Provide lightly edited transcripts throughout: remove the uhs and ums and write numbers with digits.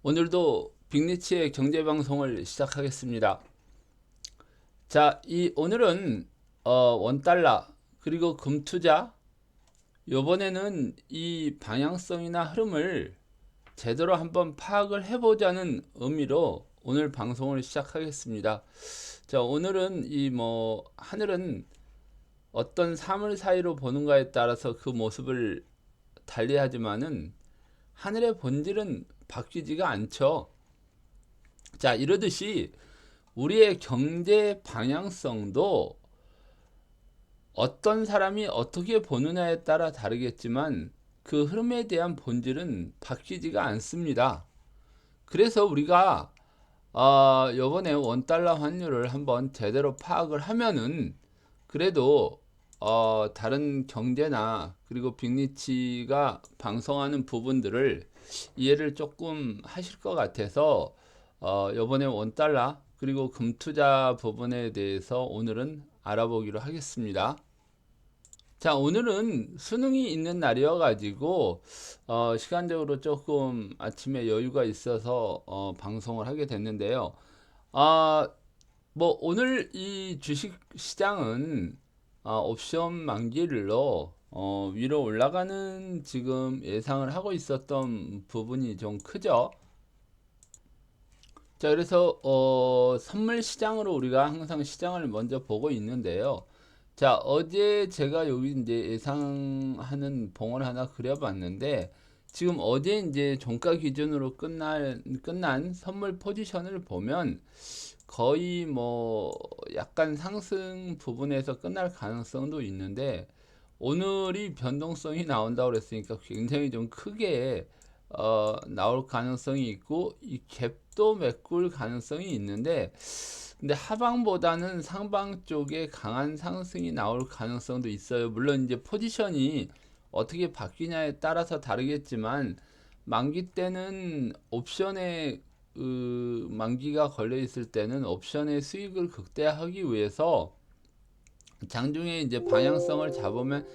오늘도 빅리치의 경제방송을 시작하겠습니다. 자, 오늘은 원달러 그리고 금투자 요번에는 이 방향성이나 흐름을 제대로 한번 파악을 해보자는 의미로 오늘 방송을 시작하겠습니다. 자, 오늘은 하늘은 어떤 사물 사이로 보는가에 따라서 그 모습을 달리하지만은 하늘의 본질은 바뀌지가 않죠. 자, 이러듯이 우리의 경제 방향성도 어떤 사람이 어떻게 보느냐에 따라 다르겠지만 그 흐름에 대한 본질은 바뀌지가 않습니다. 그래서 우리가 요번에 원달러 환율을 한번 제대로 파악을 하면은 그래도 다른 경제나 그리고 빅리치가 방송하는 부분들을 이해를 조금 하실 것 같아서 요번에 원달러 그리고 금투자 부분에 대해서 오늘은 알아보기로 하겠습니다. 자, 오늘은 수능이 있는 날이어 가지고 시간적으로 조금 아침에 여유가 있어서 방송을 하게 됐는데요. 아, 오늘 이 주식 시장은 옵션 만기일로 위로 올라가는 지금 예상을 하고 있었던 부분이 좀 크죠. 자, 그래서 선물 시장으로 우리가 항상 시장을 먼저 보고 있는데요. 자, 어제 제가 여기 이제 예상하는 봉을 하나 그려봤는데 지금 어제 이제 종가 기준으로 끝난 선물 포지션을 보면 거의 약간 상승 부분에서 끝날 가능성도 있는데 오늘이 변동성이 나온다고 그랬으니까 굉장히 좀 크게 나올 가능성이 있고 이 갭도 메꿀 가능성이 있는데 근데 하방보다는 상방 쪽에 강한 상승이 나올 가능성도 있어요. 물론 이제 포지션이 어떻게 바뀌냐에 따라서 다르겠지만 만기 때는 옵션에 만기가 걸려 있을 때는 옵션의 수익을 극대화하기 위해서 장중에 이제 방향성을 잡으면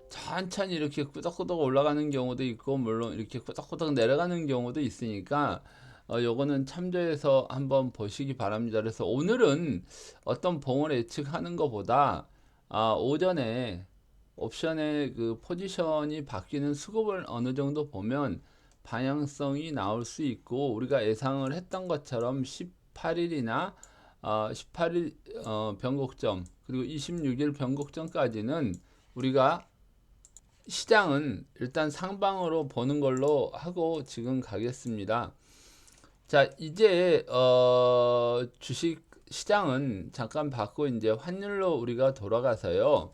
천천히 이렇게 꾸덕꾸덕 올라가는 경우도 있고 물론 이렇게 꾸덕꾸덕 내려가는 경우도 있으니까 요거는 참조해서 한번 보시기 바랍니다. 그래서 오늘은 어떤 봉을 예측하는 것보다 오전에 옵션의 그 포지션이 바뀌는 수급을 어느 정도 보면 방향성이 나올 수 있고 우리가 예상을 했던 것처럼 18일이나 18일 변곡점 그리고 26일 변곡점까지는 우리가 시장은 일단 상방으로 보는 걸로 하고 지금 가겠습니다. 자, 이제 주식 시장은 잠깐 받고 이제 환율로 우리가 돌아가서요.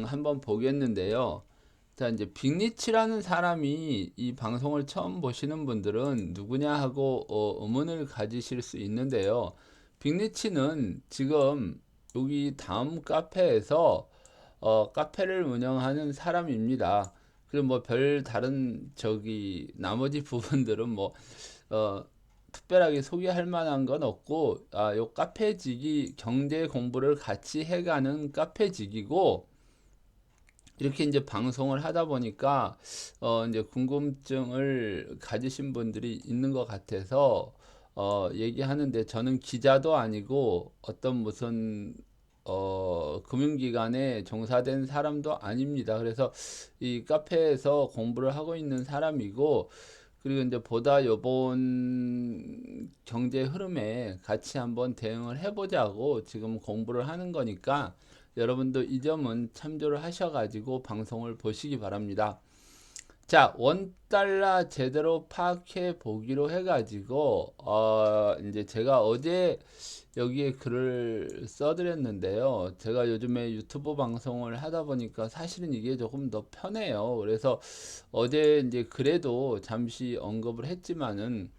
한번 보겠는데요. 자, 이제 빅리치라는 사람이 이 방송을 처음 보시는 분들은 누구냐 하고 의문을 가지실 수 있는데요. 빅리치는 지금 여기 다음 카페에서 카페를 운영하는 사람입니다. 그리고 뭐 별 다른 저기 나머지 부분들은 어, 특별하게 소개할 만한 건 없고 요 카페직이 경제 공부를 같이 해가는 카페직이고 이렇게 이제 방송을 하다 보니까 이제 궁금증을 가지신 분들이 있는 것 같아서 얘기하는데 저는 기자도 아니고 어떤 무슨 금융기관에 종사된 사람도 아닙니다. 그래서 이 카페에서 공부를 하고 있는 사람이고 그리고 이제 보다 요번 경제 흐름에 같이 한번 대응을 해보자고 지금 공부를 하는 거니까 여러분도 이 점은 참조를 하셔가지고 방송을 보시기 바랍니다. 자, 원달러 제대로 파악해 보기로 해가지고, 이제 제가 어제 여기에 글을 써드렸는데요. 제가 요즘에 유튜브 방송을 하다 보니까 사실은 이게 조금 더 편해요. 그래서 어제 이제 그래도 잠시 언급을 했지만은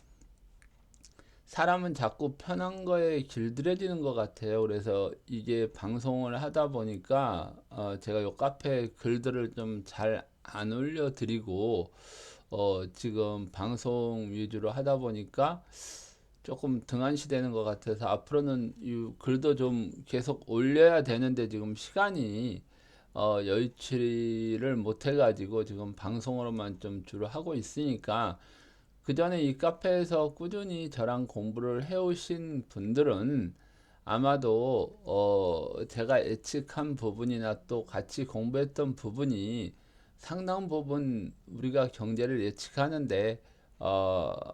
사람은 자꾸 편한 거에 길들여지는 것 같아요. 그래서 이게 방송을 하다 보니까 제가 요 카페 글들을 좀 잘 안 올려드리고 지금 방송 위주로 하다 보니까 조금 등한시되는 것 같아서 앞으로는 이 글도 좀 계속 올려야 되는데 지금 시간이 여의치를 못해가지고 지금 방송으로만 좀 주로 하고 있으니까 그 전에 이 카페에서 꾸준히 저랑 공부를 해오신 분들은 아마도 제가 예측한 부분이나 또 같이 공부했던 부분이 상당 부분 우리가 경제를 예측하는데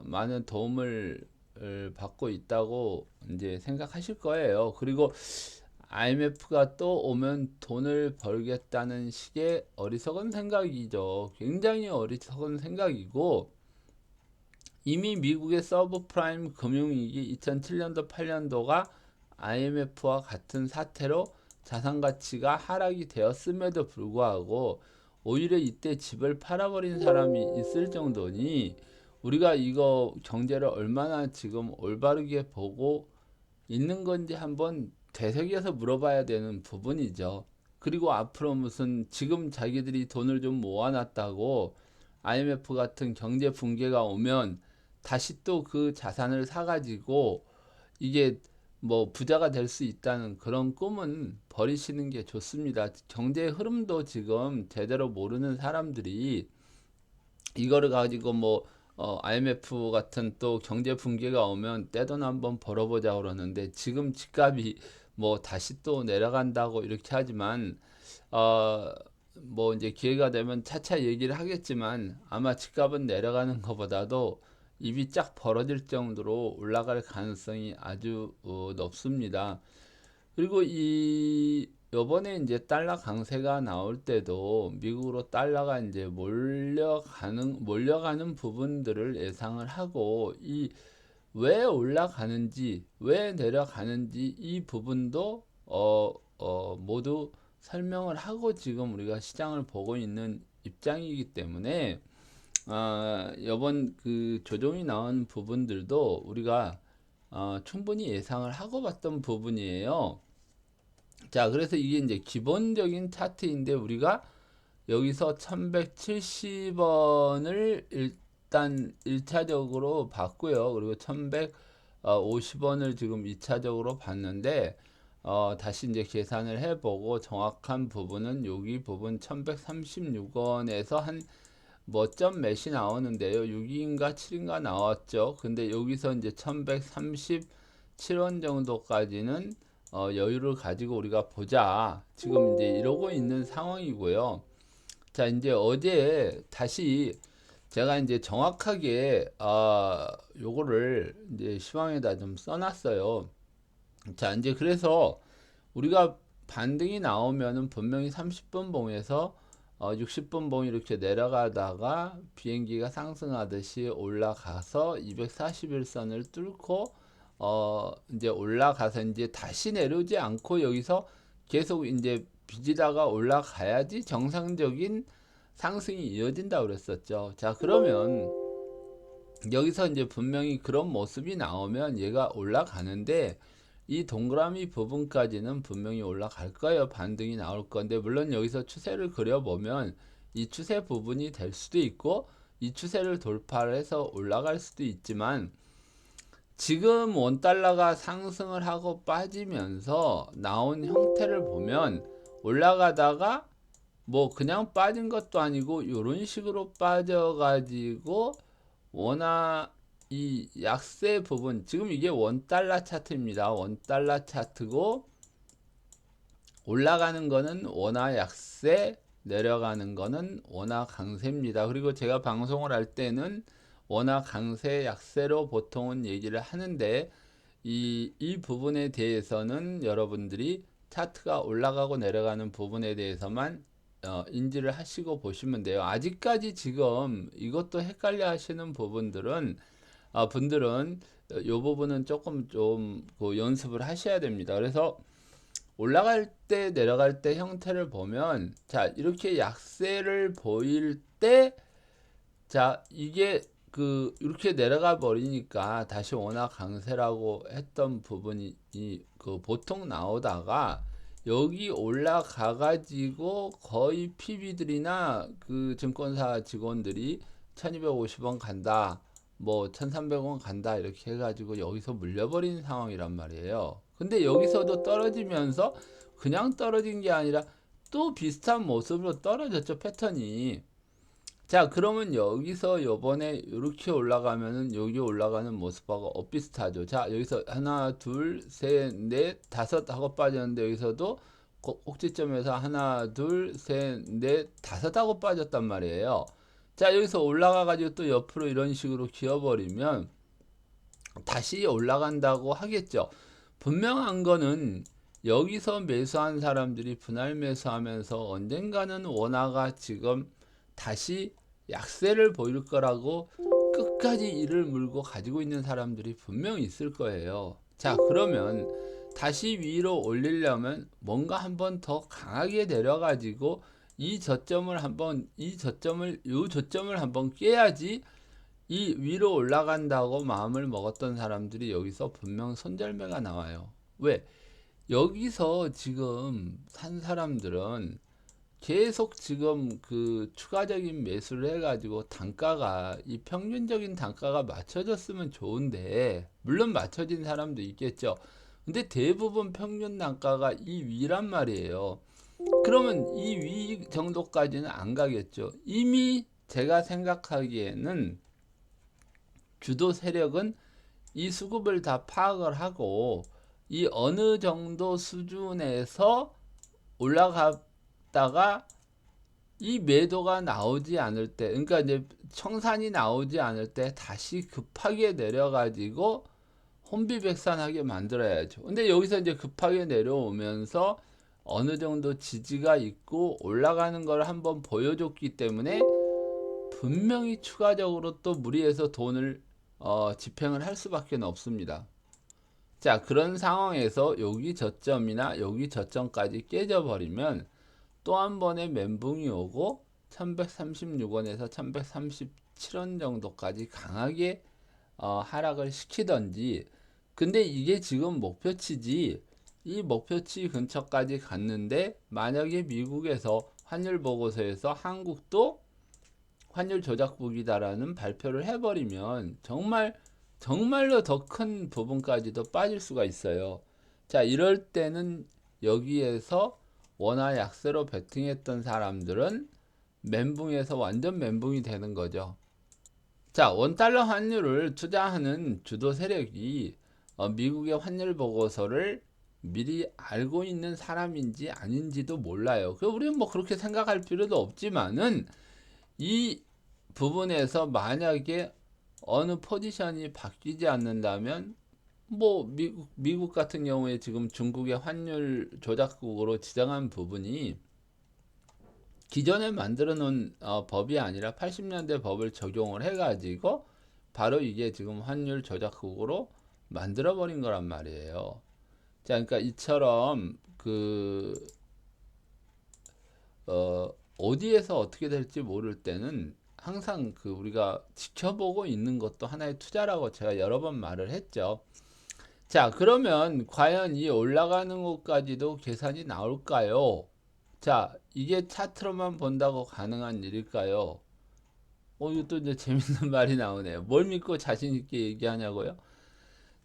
많은 도움을 받고 있다고 이제 생각하실 거예요. 그리고 IMF가 또 오면 돈을 벌겠다는 식의 어리석은 생각이죠. 굉장히 어리석은 생각이고, 이미 미국의 서브프라임 금융위기 2007년도 8년도가 IMF와 같은 사태로 자산 가치가 하락이 되었음에도 불구하고 오히려 이때 집을 팔아버린 사람이 있을 정도니, 우리가 이거 경제를 얼마나 지금 올바르게 보고 있는 건지 한번 되새겨서 물어봐야 되는 부분이죠. 그리고 앞으로 무슨 지금 자기들이 돈을 좀 모아놨다고 IMF 같은 경제 붕괴가 오면 다시 또 그 자산을 사가지고 이게 뭐 부자가 될 수 있다는 그런 꿈은 버리시는 게 좋습니다. 경제의 흐름도 지금 제대로 모르는 사람들이 이거를 가지고 뭐 IMF 같은 또 경제 붕괴가 오면 떼돈 한번 벌어보자 그러는데, 지금 집값이 뭐 다시 또 내려간다고 이렇게 하지만 어, 뭐 이제 기회가 되면 차차 얘기를 하겠지만, 아마 집값은 내려가는 것보다도 입이 쫙 벌어질 정도로 올라갈 가능성이 아주 높습니다. 그리고 이 요번에 이제 달러 강세가 나올 때도 미국으로 달러가 이제 몰려가는 부분들을 예상을 하고, 이 왜 올라가는지 왜 내려가는지 이 부분도 모두 설명을 하고 지금 우리가 시장을 보고 있는 입장이기 때문에, 이번 그 조정이 나온 부분들도 우리가 충분히 예상을 하고 봤던 부분이에요. 자, 그래서 이게 이제 기본적인 차트인데, 우리가 여기서 1170원을 일단 1차적으로 봤고요. 그리고 1150원을 지금 2차적으로 봤는데, 다시 이제 계산을 해보고 정확한 부분은 여기 부분 1136원에서 한 뭐 점 몇이 나오는데요. 6인가 7인가 나왔죠. 근데 여기서 이제 1137원 정도까지는 여유를 가지고 우리가 보자, 지금 이제 이러고 있는 상황이고요. 자, 이제 어제 다시 제가 이제 정확하게 요거를 이제 시황에다 좀 써놨어요. 자, 이제 그래서 우리가 반등이 나오면은 분명히 30분 봉에서 60분 봉 이렇게 내려가다가 비행기가 상승하듯이 올라가서 241선을 뚫고 이제 올라가서 이제 다시 내려오지 않고 여기서 계속 이제 빚이다가 올라가야지 정상적인 상승이 이어진다 그랬었죠. 자, 그러면 여기서 이제 분명히 그런 모습이 나오면 얘가 올라가는데, 이 동그라미 부분까지는 분명히 올라갈 거예요. 반등이 나올 건데, 물론 여기서 추세를 그려보면 이 추세 부분이 될 수도 있고 이 추세를 돌파를 해서 올라갈 수도 있지만, 지금 원달러가 상승을 하고 빠지면서 나온 형태를 보면 올라가다가 뭐 그냥 빠진 것도 아니고 이런 식으로 빠져가지고 원화 이 약세 부분, 지금 이게 원달러 차트입니다. 원달러 차트고 올라가는 거는 원화 약세, 내려가는 거는 원화 강세입니다. 그리고 제가 방송을 할 때는 원화 강세, 약세로 보통은 얘기를 하는데, 이 부분에 대해서는 여러분들이 차트가 올라가고 내려가는 부분에 대해서만 인지를 하시고 보시면 돼요. 아직까지 지금 이것도 헷갈려 하시는 부분들은 분들은 이 부분은 조금 좀그 연습을 하셔야 됩니다. 그래서 올라갈 때 내려갈 때 형태를 보면, 자, 이렇게 약세를 보일 때, 자, 이게 그 이렇게 내려가 버리니까 다시 원화 강세라고 했던 부분이 그 보통 나오다가 여기 올라가 가지고 거의 PB들이나 그 증권사 직원들이 1250원 간다, 뭐 1300원 간다 이렇게 해가지고 여기서 물려버리는 상황이란 말이에요. 근데 여기서도 떨어지면서 그냥 떨어진 게 아니라 또 비슷한 모습으로 떨어졌죠, 패턴이. 자, 그러면 여기서 요번에 이렇게 올라가면은 여기 올라가는 모습하고 엇비슷하죠. 자, 여기서 하나, 둘, 셋, 넷, 다섯 하고 빠졌는데 여기서도 꼭지점에서 하나, 둘, 셋, 넷, 다섯 하고 빠졌단 말이에요. 자, 여기서 올라가 가지고 또 옆으로 이런 식으로 기어버리면 다시 올라간다고 하겠죠. 분명한 거는 여기서 매수한 사람들이 분할 매수하면서 언젠가는 원화가 지금 다시 약세를 보일 거라고 끝까지 이를 물고 가지고 있는 사람들이 분명히 있을 거예요. 자, 그러면 다시 위로 올리려면 뭔가 한번 더 강하게 내려가지고 이 저점을 한번 깨야지 이 위로 올라간다고 마음을 먹었던 사람들이 여기서 분명 손절매가 나와요. 왜? 여기서 지금 산 사람들은 계속 지금 그 추가적인 매수를 해가지고 단가가 이 평균적인 단가가 맞춰졌으면 좋은데 물론 맞춰진 사람도 있겠죠. 근데 대부분 평균 단가가 이 위란 말이에요. 그러면 이 위 정도까지는 안 가겠죠. 이미 제가 생각하기에는 주도 세력은 이 수급을 다 파악을 하고 이 어느 정도 수준에서 올라갔다가 이 매도가 나오지 않을 때, 그러니까 이제 청산이 나오지 않을 때 다시 급하게 내려가지고 혼비백산하게 만들어야죠. 근데 여기서 이제 급하게 내려오면서 어느 정도 지지가 있고 올라가는 걸 한번 보여줬기 때문에 분명히 추가적으로 또 무리해서 돈을 집행을 할 수밖에 없습니다. 자, 그런 상황에서 여기 저점이나 여기 저점까지 깨져버리면 또 한 번의 멘붕이 오고 1136원에서 1137원 정도까지 강하게 하락을 시키던지. 근데 이게 지금 목표치지, 이 목표치 근처까지 갔는데 만약에 미국에서 환율 보고서에서 한국도 환율 조작국이다라는 발표를 해버리면 정말로 더 큰 부분까지도 빠질 수가 있어요. 자, 이럴 때는 여기에서 원화 약세로 베팅했던 사람들은 멘붕에서 완전 멘붕이 되는 거죠. 자, 원달러 환율을 투자하는 주도 세력이 미국의 환율 보고서를 미리 알고 있는 사람인지 아닌지도 몰라요. 우리는 뭐 그렇게 생각할 필요도 없지만은 이 부분에서 만약에 어느 포지션이 바뀌지 않는다면 뭐 미국 같은 경우에 지금 중국의 환율 조작국으로 지정한 부분이 기존에 만들어 놓은 법이 아니라 80년대 법을 적용을 해가지고 바로 이게 지금 환율 조작국으로 만들어 버린 거란 말이에요. 자, 그러니까 이처럼 어디에서 어떻게 될지 모를 때는 항상 우리가 지켜보고 있는 것도 하나의 투자라고 제가 여러 번 말을 했죠. 자, 그러면 과연 이 올라가는 것까지도 계산이 나올까요? 자, 이게 차트로만 본다고 가능한 일일까요? 이것도 이제 재밌는 말이 나오네요. 뭘 믿고 자신 있게 얘기하냐고요?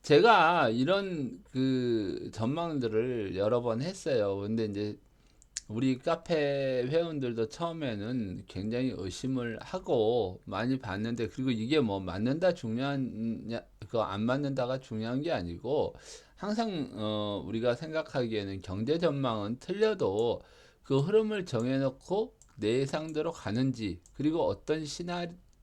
제가 이런 전망들을 여러 번 했어요. 근데 이제 우리 카페 회원들도 처음에는 굉장히 의심을 하고 많이 봤는데, 그리고 이게 뭐 맞는다 중요한 그거 안 맞는다가 중요한 게 아니고 항상 우리가 생각하기에는 경제 전망은 틀려도 그 흐름을 정해놓고 내 예상대로 가는지, 그리고 어떤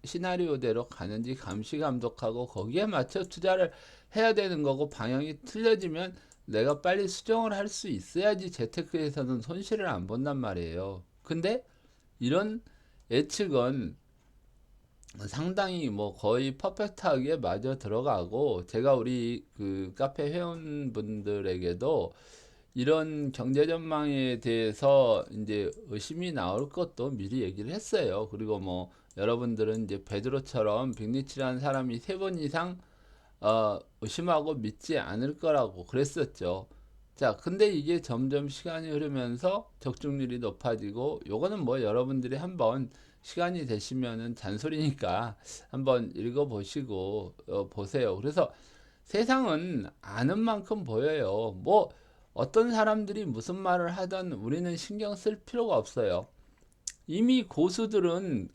시나리오대로 가는지 감시 감독하고 거기에 맞춰 투자를 해야 되는 거고, 방향이 틀려지면 내가 빨리 수정을 할 수 있어야지 재테크에서는 손실을 안 본단 말이에요. 근데 이런 예측은 상당히 뭐 거의 퍼펙트하게 맞아 들어가고, 제가 우리 카페 회원분들에게도 이런 경제 전망에 대해서 이제 의심이 나올 것도 미리 얘기를 했어요. 그리고 뭐 여러분들은 이제 베드로처럼 빅리치라는 사람이 3번 이상 의심하고 믿지 않을 거라고 그랬었죠. 자, 근데 이게 점점 시간이 흐르면서 적중률이 높아지고, 요거는 뭐 여러분들이 한번 시간이 되시면은 잔소리니까 한번 읽어보시고 보세요. 그래서 세상은 아는 만큼 보여요. 뭐 어떤 사람들이 무슨 말을 하든 우리는 신경 쓸 필요가 없어요. 이미 고수들은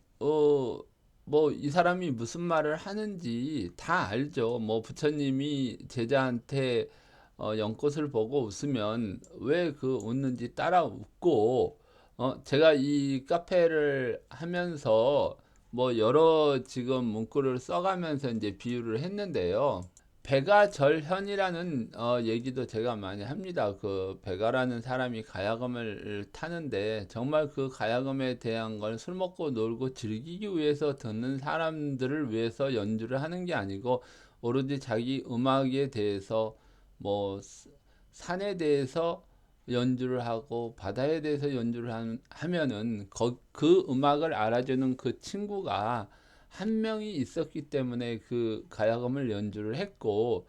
뭐 이 사람이 무슨 말을 하는지 다 알죠. 뭐 부처님이 제자한테 연꽃을 보고 웃으면 왜 그 웃는지 따라 웃고, 제가 이 카페를 하면서 뭐 여러 지금 문구를 써가면서 이제 비유를 했는데요. 배가절현이라는 얘기도 제가 많이 합니다. 그 배가라는 사람이 가야금을 타는데 정말 그 가야금에 대한 걸 술 먹고 놀고 즐기기 위해서 듣는 사람들을 위해서 연주를 하는 게 아니고 오로지 자기 음악에 대해서 뭐 산에 대해서 연주를 하고 바다에 대해서 연주를 하면은 그 음악을 알아주는 그 친구가 한 명이 있었기 때문에 그 가야금을 연주를 했고,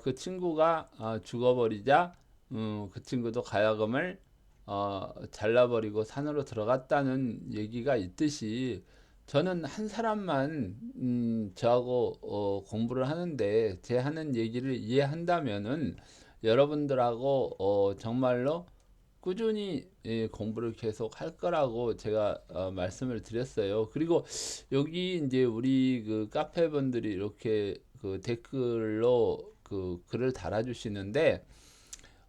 그 친구가 죽어버리자 그 친구도 가야금을 잘라버리고 산으로 들어갔다는 얘기가 있듯이, 저는 한 사람만 저하고 공부를 하는데 제 하는 얘기를 이해한다면은 여러분들하고 정말로 꾸준히 공부를 계속 할 거라고 제가 말씀을 드렸어요. 그리고 여기 이제 우리 그 카페 분들이 이렇게 그 댓글로 그 글을 달아주시는데,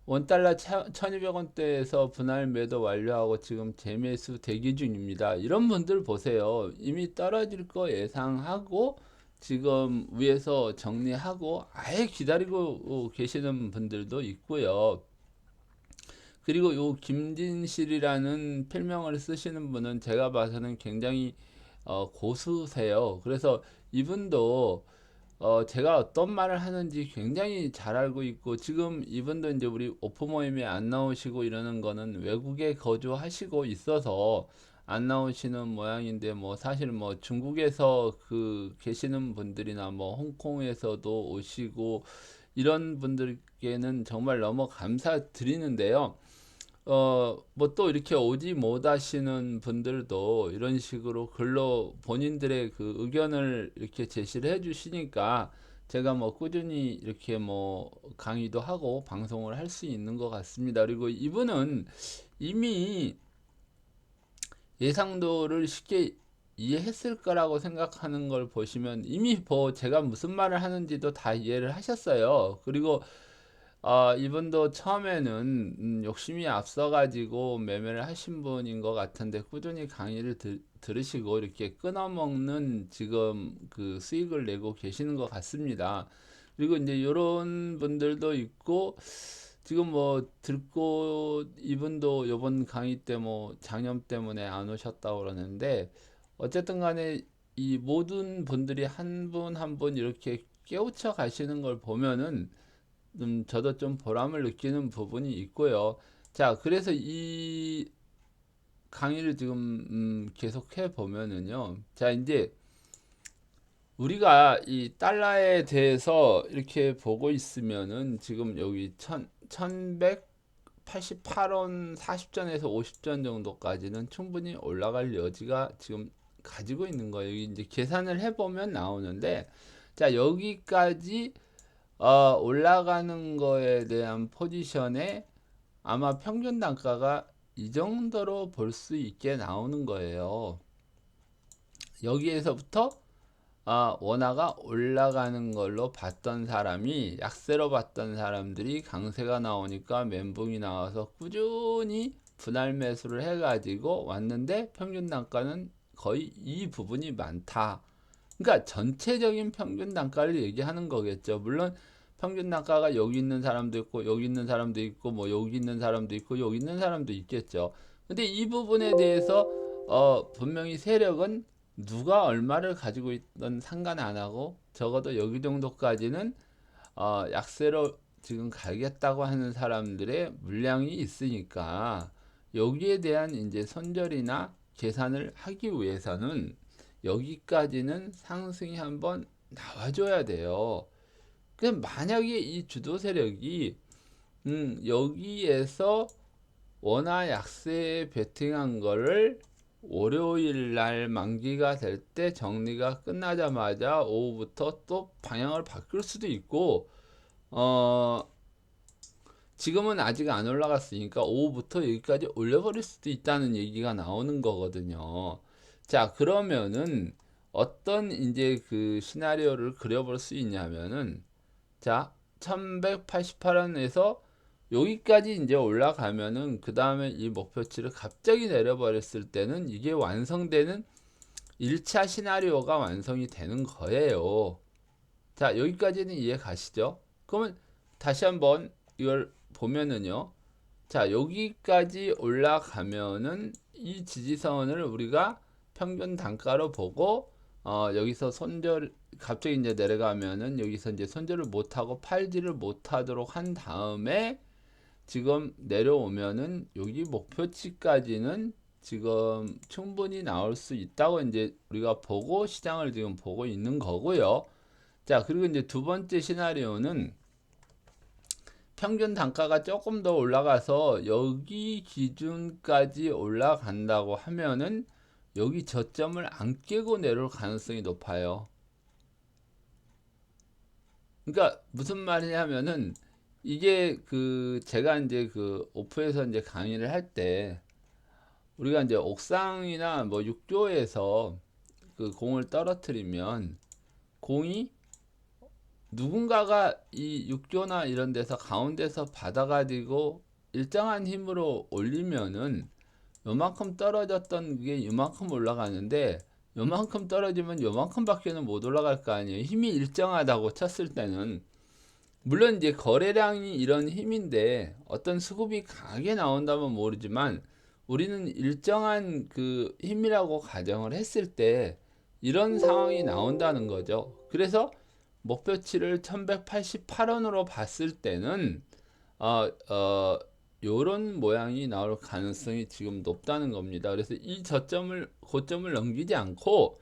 원달러 1200원대에서 분할 매도 완료하고 지금 재매수 대기 중입니다. 이런 분들 보세요. 이미 떨어질 거 예상하고 지금 위에서 정리하고 아예 기다리고 계시는 분들도 있고요. 그리고 요 김진실이라는 필명을 쓰시는 분은 제가 봐서는 굉장히 고수세요. 그래서 이분도 제가 어떤 말을 하는지 굉장히 잘 알고 있고, 지금 이분도 이제 우리 오프 모임에 안 나오시고 이러는 거는 외국에 거주하시고 있어서 안 나오시는 모양인데, 뭐 사실 뭐 중국에서 그 계시는 분들이나 뭐 홍콩에서도 오시고 이런 분들께는 정말 너무 감사드리는데요. 뭐 또 이렇게 오지 못하시는 분들도 이런 식으로 글로 본인들의 그 의견을 이렇게 제시를 해 주시니까 제가 뭐 꾸준히 이렇게 뭐 강의도 하고 방송을 할 수 있는 것 같습니다. 그리고 이분은 이미 예상도를 쉽게 이해했을 거라고 생각하는 걸 보시면 이미 뭐 제가 무슨 말을 하는지도 다 이해를 하셨어요. 그리고 이분도 처음에는 욕심이 앞서가지고 매매를 하신 분인 것 같은데 꾸준히 강의를 들으시고 이렇게 끊어먹는 지금 그 수익을 내고 계시는 것 같습니다. 그리고 이제 이런 분들도 있고, 지금 뭐 듣고 이분도 요번 강의 때 뭐 장염 때문에 안 오셨다고 그러는데, 어쨌든 간에 이 모든 분들이 한 분 한 분 이렇게 깨우쳐 가시는 걸 보면은 저도 좀 보람을 느끼는 부분이 있고요. 자, 그래서 이 강의를 지금 계속해 보면은요. 자, 이제 우리가 이 달러에 대해서 이렇게 보고 있으면은 지금 여기 1188원 40전에서 50전 정도까지는 충분히 올라갈 여지가 지금 가지고 있는 거예요. 여기 이제 계산을 해보면 나오는데, 자, 여기까지 올라가는 거에 대한 포지션에 아마 평균 단가가 이 정도로 볼 수 있게 나오는 거예요. 여기에서부터 원화가 올라가는 걸로 봤던 사람이, 약세로 봤던 사람들이 강세가 나오니까 멘붕이 나와서 꾸준히 분할 매수를 해가지고 왔는데 평균 단가는 거의 이 부분이 많다. 그러니까 전체적인 평균 단가를 얘기하는 거겠죠. 물론 평균 단가가 여기 있는 사람도 있고 여기 있는 사람도 있고 뭐 여기 있는 사람도 있고 여기 있는 사람도 있겠죠. 근데 이 부분에 대해서 분명히 세력은 누가 얼마를 가지고 있던 상관 안 하고 적어도 여기 정도까지는 약세로 지금 가겠다고 하는 사람들의 물량이 있으니까 여기에 대한 이제 손절이나 계산을 하기 위해서는 여기까지는 상승이 한번 나와줘야 돼요. 그 만약에 이 주도 세력이 여기에서 원화 약세에 베팅한 거를 월요일 날 만기가 될 때 정리가 끝나자마자 오후부터 또 방향을 바꿀 수도 있고, 어 지금은 아직 안 올라갔으니까 오후부터 여기까지 올려버릴 수도 있다는 얘기가 나오는 거거든요. 자, 그러면은 어떤 이제 그 시나리오를 그려볼 수 있냐면은, 자, 1188원에서 여기까지 이제 올라가면은 그 다음에 이 목표치를 갑자기 내려버렸을 때는 이게 완성되는 1차 시나리오가 완성이 되는 거예요. 자, 여기까지는 이해 가시죠? 그러면 다시 한번 이걸 보면은요. 자, 여기까지 올라가면은 이 지지선을 우리가 평균 단가로 보고 여기서 손절 갑자기 이제 내려가면은 여기서 이제 손절을 못하고 팔지를 못하도록 한 다음에 지금 내려오면은 여기 목표치까지는 지금 충분히 나올 수 있다고 이제 우리가 보고 시장을 지금 보고 있는 거고요. 자, 그리고 이제 두 번째 시나리오는 평균 단가가 조금 더 올라가서 여기 기준까지 올라간다고 하면은 여기 저점을 안 깨고 내려올 가능성이 높아요. 그러니까 무슨 말이냐면은 이게 그 제가 이제 그 오프에서 이제 강의를 할 때 우리가 이제 옥상이나 뭐 육조에서 그 공을 떨어뜨리면 공이 누군가가 이 육교나 이런 데서 가운데서 받아가지고 일정한 힘으로 올리면은 요만큼 떨어졌던 게 요만큼 올라가는데 요만큼 떨어지면 요만큼밖에는 못 올라갈 거 아니에요. 힘이 일정하다고 쳤을 때는 물론 이제 거래량이 이런 힘인데 어떤 수급이 강하게 나온다면 모르지만 우리는 일정한 그 힘이라고 가정을 했을 때 이런 상황이 나온다는 거죠. 그래서 목표치를 1188원으로 봤을 때는 어, 어, 요런 모양이 나올 가능성이 지금 높다는 겁니다. 그래서 이 저점을 고점을 넘기지 않고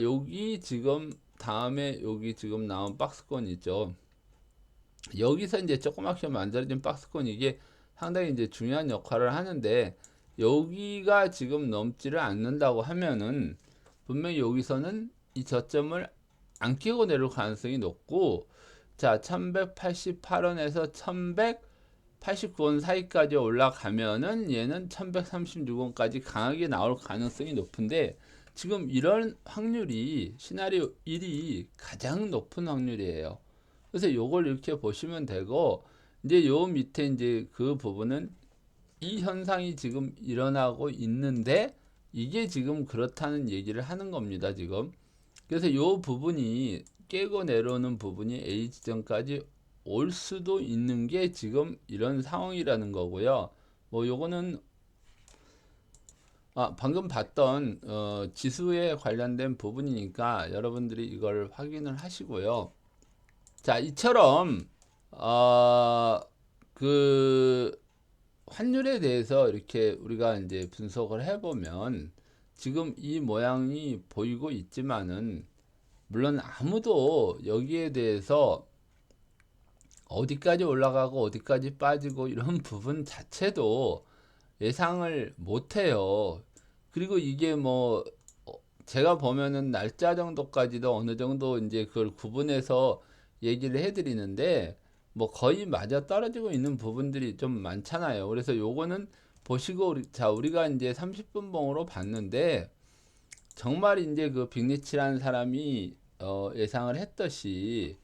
여기 지금 다음에 여기 지금 나온 박스권 있죠. 여기서 이제 조그맣게 만들어진 박스권 이게 상당히 이제 중요한 역할을 하는데 여기가 지금 넘지를 않는다고 하면은 분명히 여기서는 이 저점을 안 끼고 내려올 가능성이 높고 자 1188원에서 1189원 사이까지 올라가면은 얘는 1136원까지 강하게 나올 가능성이 높은데 지금 이런 확률이 시나리오 1이 가장 높은 확률이에요. 그래서 요걸 이렇게 보시면 되고 이제 요 밑에 이제 그 부분은 이 현상이 지금 일어나고 있는데 이게 지금 그렇다는 얘기를 하는 겁니다, 지금. 그래서 요 부분이 깨고 내려오는 부분이 A 지점까지 올 수도 있는 게 지금 이런 상황이라는 거고요. 뭐 요거는 방금 봤던 지수에 관련된 부분이니까 여러분들이 이걸 확인을 하시고요. 자, 이처럼 그 환율에 대해서 이렇게 우리가 이제 분석을 해보면 지금 이 모양이 보이고 있지만은 물론 아무도 여기에 대해서 어디까지 올라가고 어디까지 빠지고 이런 부분 자체도 예상을 못해요. 그리고 이게 뭐 제가 보면은 날짜 정도까지도 어느 정도 이제 그걸 구분해서 얘기를 해드리는데 뭐 거의 맞아 떨어지고 있는 부분들이 좀 많잖아요. 그래서 요거는 보시고 자 우리가 이제 30분 봉으로 봤는데 정말 이제 그 빅리치라는 사람이 예상을 했듯이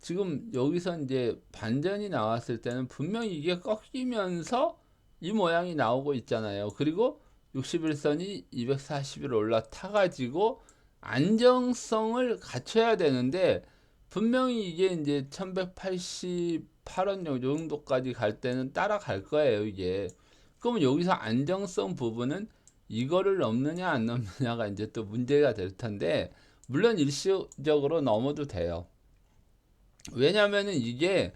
지금 여기서 이제 반전이 나왔을 때는 분명히 이게 꺾이면서 이 모양이 나오고 있잖아요. 그리고 61선이 240일 올라타 가지고 안정성을 갖춰야 되는데 분명히 이게 이제 1188원 정도까지 갈 때는 따라갈 거예요, 이게. 그러면 여기서 안정성 부분은 이거를 넘느냐 안 넘느냐가 이제 또 문제가 될 텐데 물론 일시적으로 넘어도 돼요. 왜냐면은 이게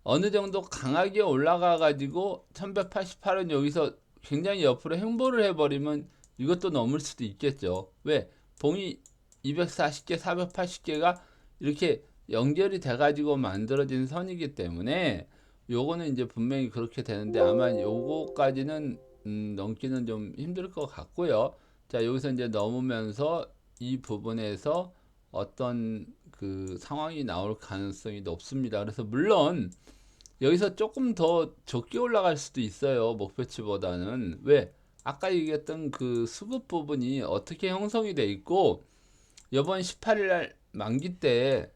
어느 정도 강하게 올라가 가지고 1188원 여기서 굉장히 옆으로 횡보를 해버리면 이것도 넘을 수도 있겠죠. 왜? 봉이 240개, 480개가 이렇게 연결이 돼 가지고 만들어진 선이기 때문에 요거는 이제 분명히 그렇게 되는데 아마 요거까지는 넘기는 좀 힘들 것 같고요. 자, 여기서 이제 넘으면서 이 부분에서 어떤 그 상황이 나올 가능성이 높습니다. 그래서 물론 여기서 조금 더 적게 올라갈 수도 있어요. 목표치보다는. 왜? 아까 얘기했던 그 수급 부분이 어떻게 형성이 돼 있고 이번 18일 날 만기 때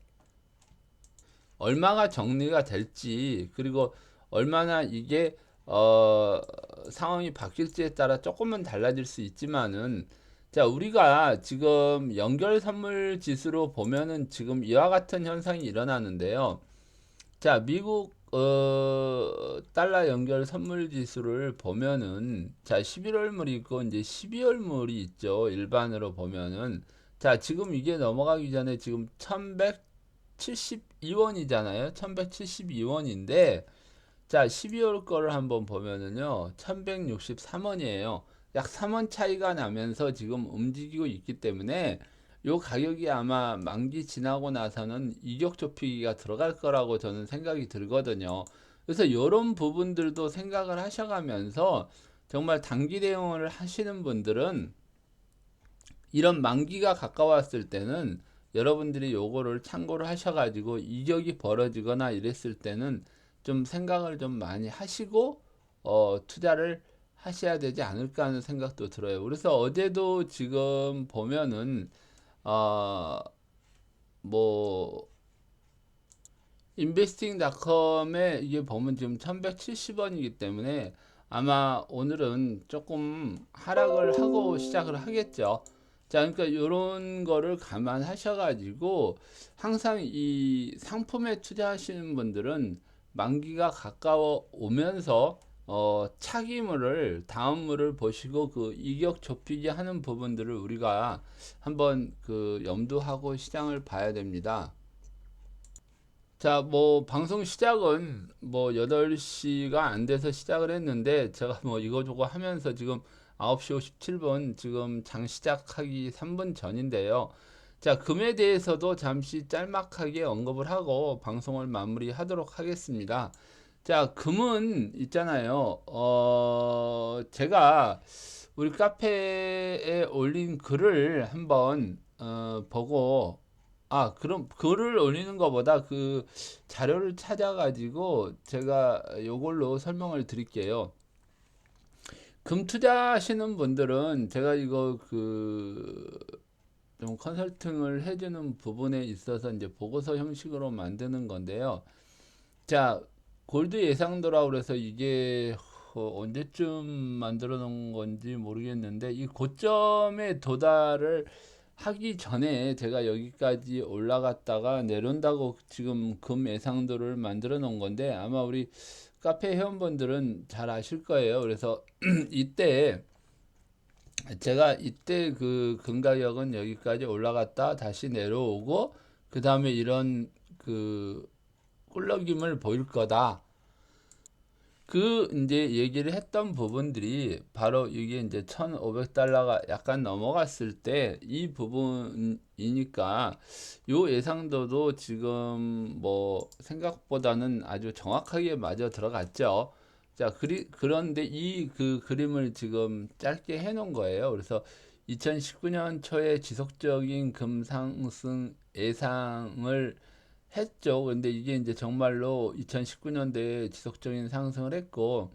얼마가 정리가 될지, 그리고 얼마나 이게 상황이 바뀔지에 따라 조금은 달라질 수 있지만은, 자, 우리가 지금 연결 선물 지수로 보면은 지금 이와 같은 현상이 일어나는데요. 자, 미국 달러 연결 선물 지수를 보면은, 자, 11월물이 있고 이제 12월물이 있죠. 일반으로 보면은, 자, 지금 이게 넘어가기 전에 지금 1172원이잖아요. 1172원인데, 자, 12월 거를 한번 보면은요, 1163원이에요. 약 3원 차이가 나면서 지금 움직이고 있기 때문에 요 가격이 아마 만기 지나고 나서는 이격 좁히기가 들어갈 거라고 저는 생각이 들거든요. 그래서 이런 부분들도 생각을 하셔가면서 정말 단기 대응을 하시는 분들은 이런 만기가 가까웠을 때는 여러분들이 요거를 참고를 하셔가지고 이격이 벌어지거나 이랬을 때는 좀 생각을 좀 많이 하시고 투자를 하셔야 되지 않을까 하는 생각도 들어요. 그래서 어제도 지금 보면은 어, 뭐 인베스팅닷컴에 이게 보면 지금 1170원이기 때문에 아마 오늘은 조금 하락을 하고 시작을 하겠죠. 자, 그러니까 이런 거를 감안하셔가지고 항상 이 상품에 투자하시는 분들은 만기가 가까워 오면서 차기물을 다음물을 보시고 그 이격 좁히기 하는 부분들을 우리가 한번 그 염두하고 시장을 봐야 됩니다. 자, 뭐, 방송 시작은 뭐, 8시가 안 돼서 시작을 했는데, 제가 뭐, 이거저거 하면서 지금 9시 57분, 지금 장 시작하기 3분 전인데요. 자, 금에 대해서도 잠시 짤막하게 언급을 하고, 방송을 마무리하도록 하겠습니다. 자, 금은 있잖아요. 제가 우리 카페에 올린 글을 한번, 보고, 그럼 글을 올리는 것보다 그 자료를 찾아가지고 제가 요걸로 설명을 드릴게요. 금 투자하시는 분들은 제가 이거 그 좀 컨설팅을 해주는 부분에 있어서 이제 보고서 형식으로 만드는 건데요. 자, 골드 예상도라고 그래서 이게 언제쯤 만들어 놓은 건지 모르겠는데 이 고점에 도달을 하기 전에 제가 여기까지 올라갔다가 내려온다고 지금 금 예상도를 만들어 놓은 건데 아마 우리 카페 회원분들은 잘 아실 거예요. 그래서 이때 제가 이때 그 금 가격은 여기까지 올라갔다 다시 내려오고 그 다음에 이런 그 꿀럭임을 보일 거다. 그 이제 얘기를 했던 부분들이 바로 이게 이제 1,500달러가 약간 넘어갔을 때 이 부분이니까 요 예상도도 지금 뭐 생각보다는 아주 정확하게 맞아 들어갔죠. 자, 그런데 이 그 그림을 지금 짧게 해 놓은 거예요. 그래서 2019년 초에 지속적인 금상승 예상을 했죠. 근데 이게 이제 정말로 2019년도에 지속적인 상승을 했고,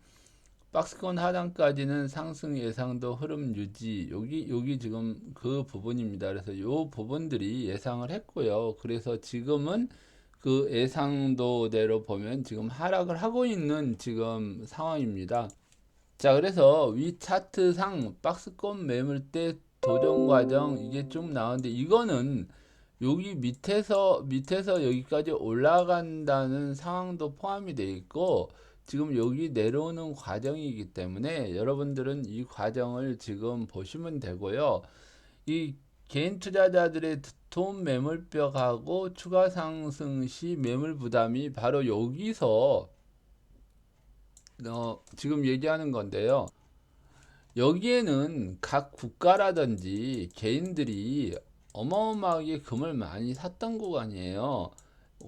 박스권 하단까지는 상승 예상도 흐름 유지. 여기 지금 그 부분입니다. 그래서 요 부분들이 예상을 했고요. 그래서 지금은 그 예상도대로 보면 지금 하락을 하고 있는 지금 상황입니다. 자, 그래서 위 차트상 박스권 매물대 도전 과정 이게 좀 나오는데 이거는 여기 밑에서 여기까지 올라간다는 상황도 포함이 되어 있고 지금 여기 내려오는 과정이기 때문에 여러분들은 이 과정을 지금 보시면 되고요. 이 개인 투자자들의 두터운 매물벽하고 추가 상승 시 매물 부담이 바로 여기서 지금 얘기하는 건데요. 여기에는 각 국가라든지 개인들이 어마어마하게 금을 많이 샀던 구간이에요.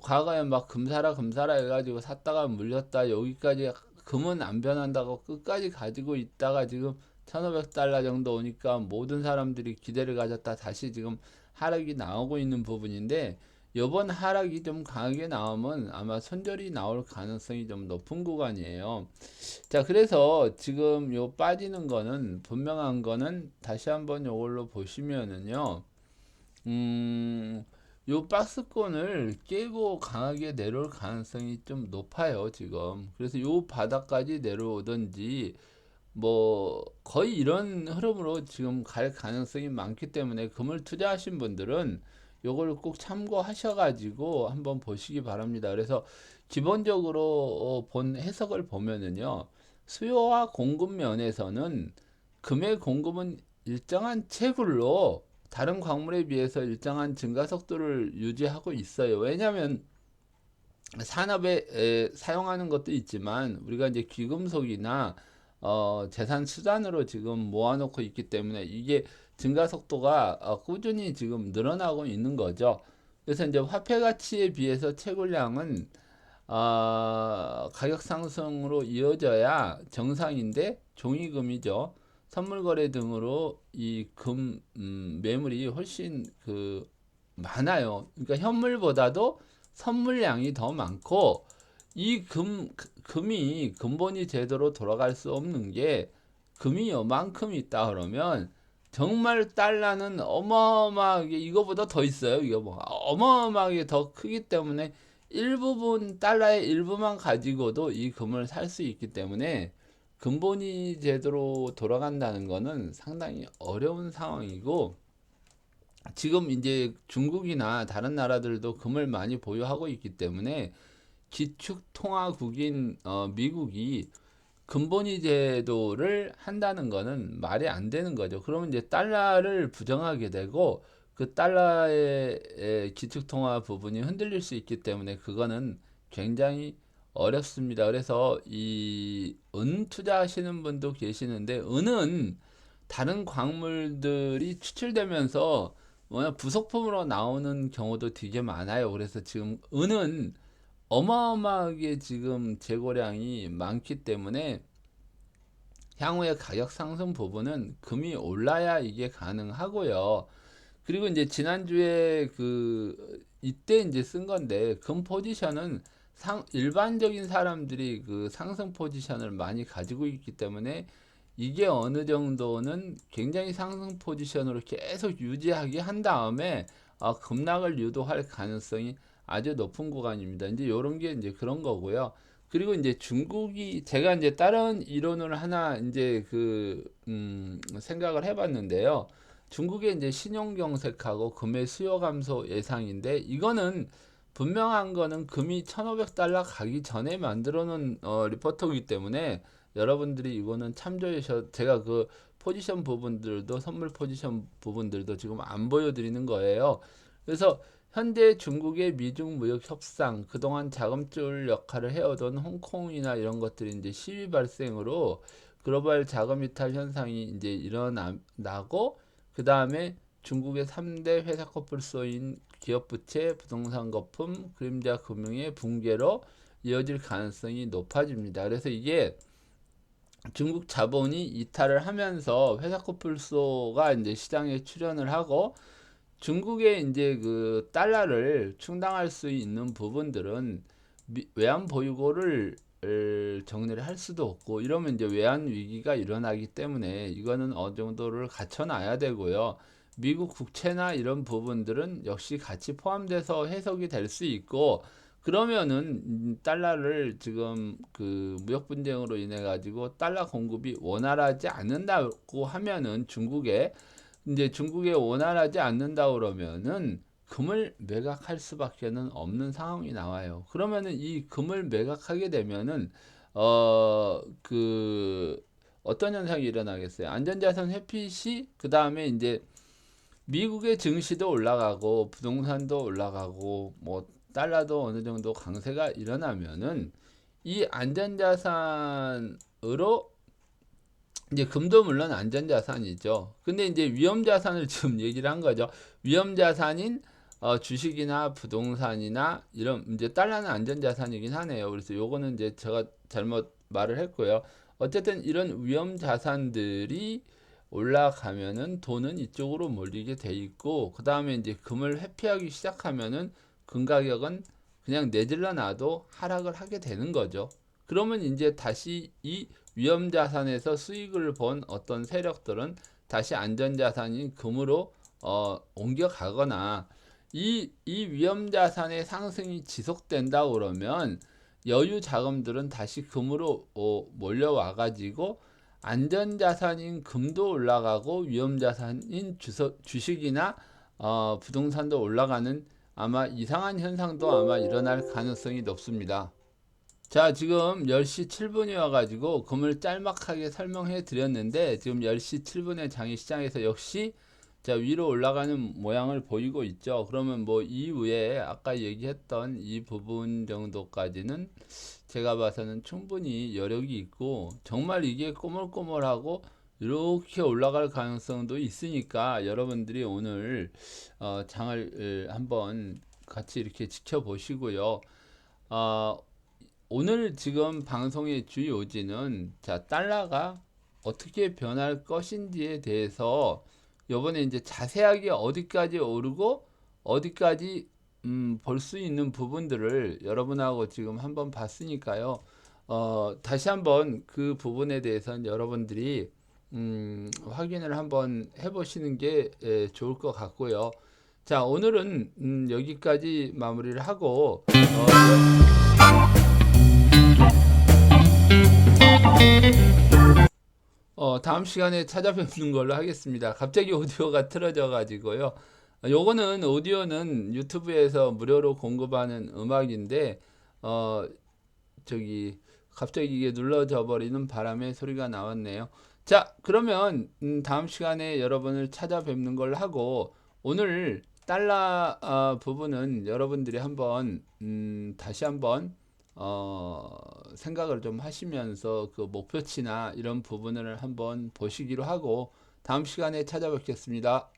과거에 막 금사라 해가지고 샀다가 물렸다 여기까지 금은 안 변한다고 끝까지 가지고 있다가 지금 1500달러 정도 오니까 모든 사람들이 기대를 가졌다 다시 지금 하락이 나오고 있는 부분인데 요번 하락이 좀 강하게 나오면 아마 손절이 나올 가능성이 좀 높은 구간이에요. 자, 그래서 지금 요 빠지는 거는 분명한 거는 다시 한번 요걸로 보시면은요. 음, 요 박스권을 깨고 강하게 내려올 가능성이 좀 높아요, 지금. 그래서 요 바닥까지 내려오든지 뭐 거의 이런 흐름으로 지금 갈 가능성이 많기 때문에 금을 투자하신 분들은 요걸 꼭 참고하셔 가지고 한번 보시기 바랍니다. 그래서 기본적으로 본 해석을 보면은요. 수요와 공급 면에서는 금의 공급은 일정한 채굴로 다른 광물에 비해서 일정한 증가 속도를 유지하고 있어요. 왜냐하면 산업에 사용하는 것도 있지만 우리가 이제 귀금속이나 재산 수단으로 지금 모아놓고 있기 때문에 이게 증가 속도가 꾸준히 지금 늘어나고 있는 거죠. 그래서 이제 화폐 가치에 비해서 채굴량은 가격 상승으로 이어져야 정상인데 종이금이죠. 선물 거래 등으로 이 금 매물이 훨씬 많아요. 그러니까 현물보다도 선물량이 더 많고 이 금이 근본이 제대로 돌아갈 수 없는 게 금이 요만큼 있다 그러면 정말 달러는 어마어마하게 이거보다 더 있어요. 이거 뭐 어마어마하게 더 크기 때문에 일부분 달러의 일부만 가지고도 이 금을 살 수 있기 때문에 근본이 제대로 돌아간다는 거는 상당히 어려운 상황이고 지금 이제 중국이나 다른 나라들도 금을 많이 보유하고 있기 때문에 기축통화국인 미국이 근본위 제도를 한다는 거는 말이 안 되는 거죠. 그러면 이제 달러를 부정하게 되고 그 달러의 기축통화 부분이 흔들릴 수 있기 때문에 그거는 굉장히 어렵습니다. 그래서 이 은 투자하시는 분도 계시는데 은은 다른 광물들이 추출되면서 뭐냐 부속품으로 나오는 경우도 되게 많아요. 그래서 지금 은은 어마어마하게 지금 재고량이 많기 때문에 향후에 가격 상승 부분은 금이 올라야 이게 가능하고요. 그리고 이제 지난주에 이때 이제 쓴 건데 금 포지션은 일반적인 사람들이 그 상승 포지션을 많이 가지고 있기 때문에 이게 어느 정도는 굉장히 상승 포지션으로 계속 유지하게 한 다음에 급락을 유도할 가능성이 아주 높은 구간입니다. 이제 요런 게 이제 그런 거고요. 그리고 이제 중국이 제가 이제 다른 이론을 하나 이제 생각을 해봤는데요. 중국의 이제 신용경색하고 금의 수요 감소 예상인데 이거는 분명한 거는 금이 1,500달러 가기 전에 만들어 놓은 리포트이기 때문에 여러분들이 이거는 참조해서 제가 그 포지션 부분들도 선물 포지션 부분들도 지금 안 보여드리는 거예요. 그래서 현재 중국의 미중 무역 협상 그동안 자금줄 역할을 해오던 홍콩이나 이런 것들이 이제 시위 발생으로 글로벌 자금 이탈 현상이 이제 일어나고 그 다음에 중국의 3대 회사 코뿔소인 기업 부채, 부동산 거품, 그림자 금융의 붕괴로 이어질 가능성이 높아집니다. 그래서 이게 중국 자본이 이탈을 하면서 회사 코뿔소가 이제 시장에 출현을 하고 중국의 이제 그 달러를 충당할 수 있는 부분들은 외환 보유고를 정리를 할 수도 없고 이러면 이제 외환 위기가 일어나기 때문에 이거는 어느 정도를 갖춰놔야 되고요. 미국 국채나 이런 부분들은 역시 같이 포함돼서 해석이 될 수 있고 그러면은 달러를 지금 그 무역 분쟁으로 인해 가지고 달러 공급이 원활하지 않는다고 하면은 중국에 원활하지 않는다 그러면은 금을 매각할 수밖에는 없는 상황이 나와요. 그러면은 이 금을 매각하게 되면은 어떤 현상이 일어나겠어요? 안전자산 회피 시 그다음에 이제 미국의 증시도 올라가고 부동산도 올라가고 뭐 달러도 어느 정도 강세가 일어나면은 이 안전자산으로 이제 금도 물론 안전자산이죠. 근데 이제 위험자산을 지금 얘기를 한 거죠. 위험자산인 주식이나 부동산이나 이런 이제 달러는 안전자산이긴 하네요. 그래서 요거는 이제 제가 잘못 말을 했고요. 어쨌든 이런 위험자산들이 올라가면은 돈은 이쪽으로 몰리게 돼 있고 그 다음에 이제 금을 회피하기 시작하면은 금 가격은 그냥 내질러 놔도 하락을 하게 되는 거죠. 그러면 이제 다시 이 위험자산에서 수익을 본 어떤 세력들은 다시 안전자산인 금으로 옮겨가거나 이 위험자산의 상승이 지속된다 그러면 여유 자금들은 다시 금으로 몰려와 가지고 안전자산인 금도 올라가고 위험자산인 주식이나 부동산도 올라가는 아마 이상한 현상도 아마 일어날 가능성이 높습니다. 자, 지금 10시 7분이 와가지고 금을 짤막하게 설명해 드렸는데 지금 10시 7분에 장이 시장에서 역시 자 위로 올라가는 모양을 보이고 있죠. 그러면 뭐 이후에 아까 얘기했던 이 부분 정도까지는 제가 봐서는 충분히 여력이 있고 정말 이게 꼬물꼬물하고 이렇게 올라갈 가능성도 있으니까 여러분들이 오늘 장을 한번 같이 이렇게 지켜보시고요. 오늘 지금 방송의 주 요지는 자 달러가 어떻게 변할 것인지에 대해서 요번에 이제 자세하게 어디까지 오르고 어디까지 볼 수 있는 부분들을 여러분하고 지금 한번 봤으니까요. 다시 한번 그 부분에 대해서는 여러분들이 확인을 한번 해보시는 게 좋을 것 같고요. 자, 오늘은 여기까지 마무리를 하고 다음 시간에 찾아뵙는 걸로 하겠습니다. 갑자기 오디오가 틀어져 가지고요. 요거는 오디오는 유튜브에서 무료로 공급하는 음악인데 저기 갑자기 이게 눌러져 버리는 바람에 소리가 나왔네요. 자, 그러면 다음 시간에 여러분을 찾아뵙는 걸로 하고 오늘 달러 부분은 여러분들이 한번 다시 한번 생각을 좀 하시면서 그 목표치나 이런 부분을 한번 보시기로 하고 다음 시간에 찾아뵙겠습니다.